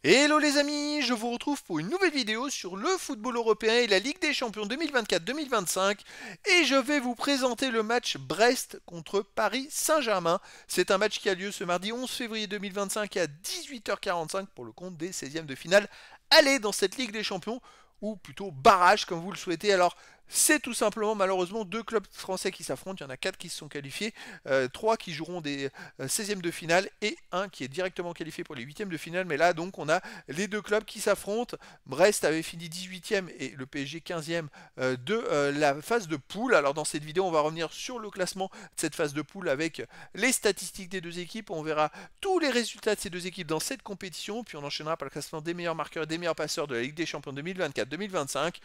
Hello les amis, je vous retrouve pour une nouvelle vidéo sur le football européen et la Ligue des Champions 2024-2025 et je vais vous présenter le match Brest contre Paris Saint-Germain. C'est un match qui a lieu ce mardi 11 février 2025 à 18h45 pour le compte des 16e de finale. Allez dans cette Ligue des Champions, ou plutôt barrage comme vous le souhaitez. Alors c'est tout simplement malheureusement deux clubs français qui s'affrontent, il y en a 4 qui se sont qualifiés, 3 qui joueront des 16e de finale et un qui est directement qualifié pour les 8e de finale. Mais là donc on a les deux clubs qui s'affrontent. Brest avait fini 18e et le PSG 15e de la phase de poule. Alors dans cette vidéo on va revenir sur le classement de cette phase de poule avec les statistiques des deux équipes. On verra tous les résultats de ces deux équipes dans cette compétition. Puis on enchaînera par le classement des meilleurs marqueurs et des meilleurs passeurs de la Ligue des Champions 2024-2025.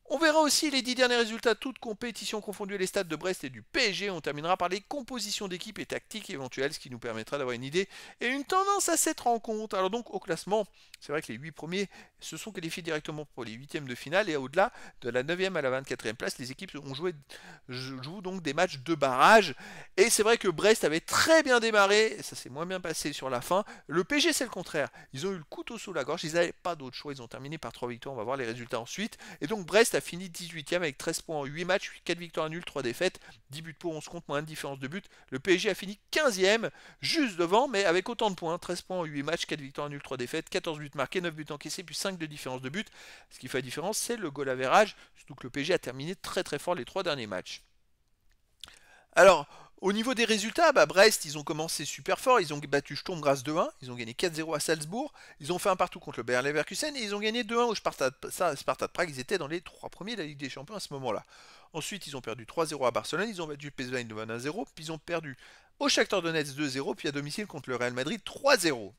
On verra aussi les 10 derniers résultats, toutes compétitions confondues, les stats de Brest et du PSG. On terminera par les compositions d'équipes et tactiques éventuelles, ce qui nous permettra d'avoir une idée et une tendance à cette rencontre. Alors donc au classement, c'est vrai que les 8 premiers se sont qualifiés directement pour les 8e de finale et au-delà de la 9e à la 24e place, les équipes jouent donc des matchs de barrage. Et c'est vrai que Brest avait très bien démarré, et ça s'est moins bien passé sur la fin. Le PSG c'est le contraire, ils ont eu le couteau sous la gorge, ils n'avaient pas d'autre choix, ils ont terminé par 3 victoires, on va voir les résultats ensuite. Et donc Brest a fini 18e avec 13 points en 8 matchs, 4 victoires nulles, 3 défaites, 10 buts pour 11 contre, moins de différence de but. Le PSG a fini 15e, juste devant, mais avec autant de points, 13 points en 8 matchs, 4 victoires nulles, 3 défaites, 14 buts marqués, 9 buts encaissés, puis 5 de différence de but. Ce qui fait la différence, c'est le goal average, surtout que le PSG a terminé très très fort les 3 derniers matchs. Alors, au niveau des résultats, Brest, ils ont commencé super fort. Ils ont battu Sturm Graz 2-1. Ils ont gagné 4-0 à Salzbourg. Ils ont fait un partout contre le Bayer Leverkusen. Et ils ont gagné 2-1 au Sparta de Prague. Ils étaient dans les 3 premiers de la Ligue des Champions à ce moment-là. Ensuite, ils ont perdu 3-0 à Barcelone. Ils ont battu PSV Eindhoven 1-0. Puis ils ont perdu au Shakhtar Donetsk 2-0. Puis à domicile contre le Real Madrid 3-0.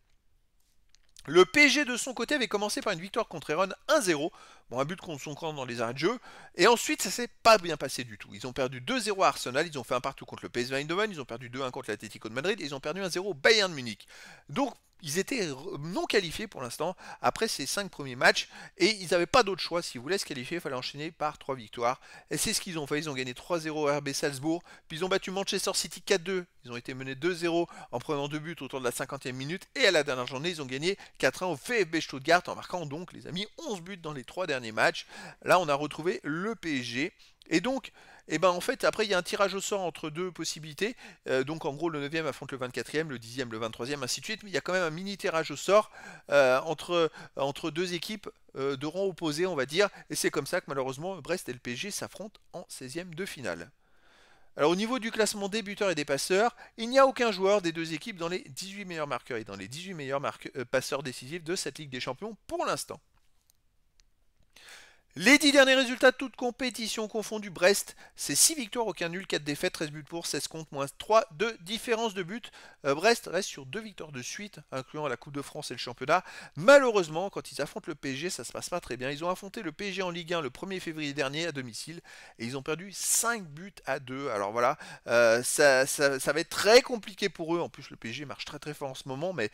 Le PSG de son côté avait commencé par une victoire contre Eron 1-0, bon, un but contre son camp dans les arrêts de jeu, et ensuite ça s'est pas bien passé du tout. Ils ont perdu 2-0 à Arsenal, ils ont fait un partout contre le PSV Eindhoven, ils ont perdu 2-1 contre l'Atlético de Madrid, et ils ont perdu 1-0 au Bayern de Munich. Donc ils étaient non qualifiés pour l'instant après ces 5 premiers matchs et ils n'avaient pas d'autre choix. S'ils voulaient se qualifier, il fallait enchaîner par 3 victoires. Et c'est ce qu'ils ont fait. Ils ont gagné 3-0 à RB Salzbourg, puis ils ont battu Manchester City 4-2. Ils ont été menés 2-0 en prenant 2 buts autour de la 50e minute et à la dernière journée, ils ont gagné 4-1 au VfB Stuttgart en marquant donc, les amis, 11 buts dans les 3 derniers matchs. Là, on a retrouvé le PSG. Et donc, en fait, après, il y a un tirage au sort entre deux possibilités. Donc, en gros, le 9e affronte le 24e, le 10e, le 23e, ainsi de suite. Mais il y a quand même un mini tirage au sort entre deux équipes de rang opposé, on va dire. Et c'est comme ça que, malheureusement, Brest et le PSG s'affrontent en 16e de finale. Alors, au niveau du classement des buteurs et des passeurs, il n'y a aucun joueur des deux équipes dans les 18 meilleurs marqueurs et dans les 18 meilleurs passeurs décisifs de cette Ligue des Champions pour l'instant. Les 10 derniers résultats de toutes compétitions confondues, Brest, c'est 6 victoires, aucun nul, 4 défaites, 13 buts pour, 16 contre, moins 3 de différence de but. Brest reste sur 2 victoires de suite, incluant la Coupe de France et le championnat. Malheureusement, quand ils affrontent le PSG, ça se passe pas très bien. Ils ont affronté le PSG en Ligue 1 le 1er février dernier à domicile et ils ont perdu 5 buts à 2. Alors voilà, ça va être très compliqué pour eux. En plus, le PSG marche très très fort en ce moment, mais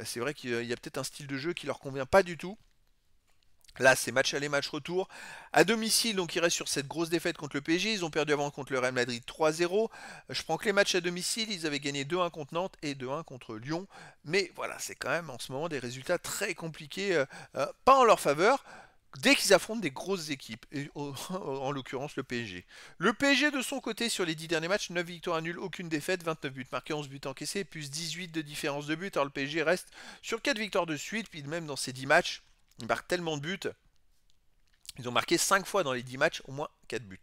c'est vrai qu'il y a peut-être un style de jeu qui leur convient pas du tout. Là, c'est match aller, match retour. À domicile, donc ils restent sur cette grosse défaite contre le PSG. Ils ont perdu avant contre le Real Madrid 3-0. Je prends que les matchs à domicile. Ils avaient gagné 2-1 contre Nantes et 2-1 contre Lyon. Mais voilà, c'est quand même en ce moment des résultats très compliqués, pas en leur faveur. Dès qu'ils affrontent des grosses équipes, et en l'occurrence le PSG. Le PSG de son côté sur les 10 derniers matchs, 9 victoires à nul, aucune défaite, 29 buts marqués, 11 buts encaissés, plus 18 de différence de but. Alors le PSG reste sur 4 victoires de suite, puis même dans ces 10 matchs, ils marquent tellement de buts. Ils ont marqué 5 fois dans les 10 matchs, au moins 4 buts.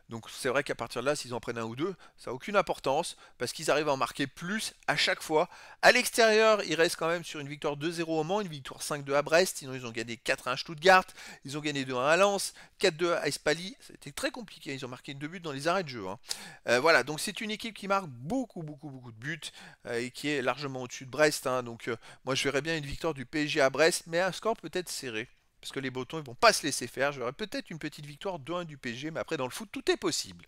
Donc c'est vrai qu'à partir de là, s'ils en prennent un ou deux, ça n'a aucune importance, parce qu'ils arrivent à en marquer plus à chaque fois. À l'extérieur, ils restent quand même sur une victoire 2-0 au Mans, une victoire 5-2 à Brest, sinon ils ont gagné 4-1 à Stuttgart, ils ont gagné 2-1 à Lens, 4-2 à Espali, c'était très compliqué, ils ont marqué 2 buts dans les arrêts de jeu. Voilà, donc c'est une équipe qui marque beaucoup de buts, et qui est largement au-dessus de Brest. Donc moi je verrais bien une victoire du PSG à Brest, mais un score peut-être serré. Parce que les Bretons ils vont pas se laisser faire. J'aurais peut-être une petite victoire 2-1 du PSG, mais après dans le foot tout est possible.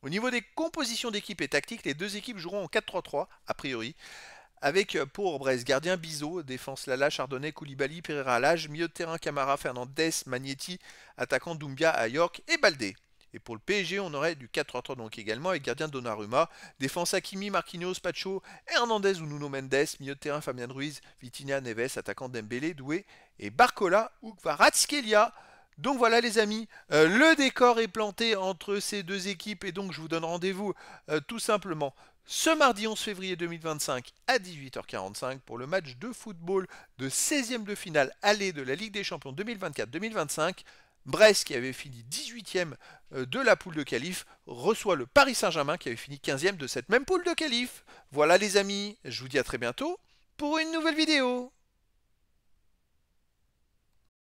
Au niveau des compositions d'équipe et tactiques, les deux équipes joueront en 4-3-3 a priori, avec pour Brest gardien Bizot, défense Lala, Chardonnay, Koulibaly, Pereira à l'âge, milieu de terrain Camara, Fernandez, Magnetti, attaquant Doumbia à York et Baldé. Et pour le PSG, on aurait du 4-3-3 donc également avec gardien Donnarumma. Défense Hakimi, Marquinhos, Pacho, Hernandez ou Nuno Mendes. Milieu de terrain Fabien Ruiz, Vitinha, Neves. Attaquant Dembélé, Doué et Barcola ou Kvaratskhelia. Donc voilà les amis, le décor est planté entre ces deux équipes et donc je vous donne rendez-vous tout simplement ce mardi 11 février 2025 à 18h45 pour le match de football de 16e de finale aller de la Ligue des Champions 2024-2025. Brest, qui avait fini 18e de la poule de qualif, reçoit le Paris Saint-Germain qui avait fini 15e de cette même poule de qualif. Voilà les amis, je vous dis à très bientôt pour une nouvelle vidéo.